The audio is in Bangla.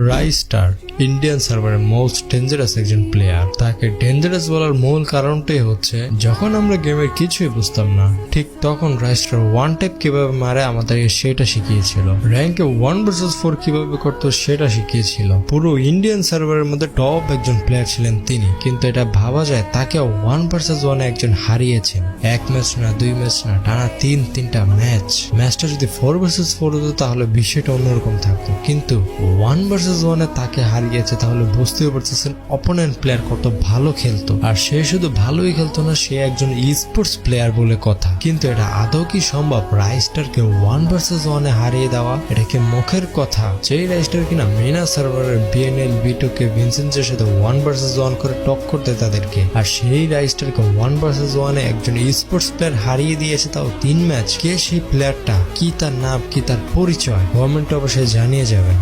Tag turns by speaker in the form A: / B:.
A: রাইস্টার ইন্ডিয়ান সার্ভারের মোস্ট ডেঞ্জারাস একজন প্লেয়ার। তাকে ডেঞ্জারাস বলার মূল কারণটাই হচ্ছে যখন আমরা গেমের কিছুই বুঝতাম না ঠিক তখন রাইস্টার ওয়ান ট্যাপ কিভাবে মারে আমাদেরকে সেটা শিখিয়েছিল, র্যাঙ্কে 1 vs 4 কিভাবে করতো সেটা শিখিয়েছিল। পুরো ইন্ডিয়ান সার্ভারের মধ্যে টপ একজন প্লেয়ার ছিলেন তিনি, কিন্তু এটা ভাবা যায় তাকে 1 vs 1 একজন হারিয়েছেন। এক ম্যাচ না, 2 ম্যাচ না, টানা তিনটা ম্যাচটা যদি 4 vs 4 হতো তাহলে বিষয়টা অন্যরকম থাকতো, কিন্তু 1 vs 1 এ তাকে হারিয়েছে, তাহলে বুঝতেও পারতেছেন অপোনেন্ট প্লেয়ার কত ভালো খেলতো। আর সে শুধু ভালোই খেলতো না, সে একজন স্পোর্টস প্লেয়ার বলে কথা। কিন্তু এটা আদৌ কি সম্ভব রাইস্টারকে 1 vs 1 এ হারিয়ে দেওয়া? এটা কি মুখের কথা? যেই রাইস্টার কিনা মেনা সার্ভারের বিএনএল B2 কে ভিনসেন্টের সাথে 1 vs 1 করে টক্কর দেয় তাদেরকে, আর সেই রাইস্টারকে 1 vs 1 এ একজন স্পোর্টস প্লেয়ার হারিয়ে দিয়েছে, তাও 3 ম্যাচ। কে সেই প্লেয়ারটা, কি তার নাম, কি তার পরিচয়? কমেন্টে অবশ্যই জানিয়ে যাবেন।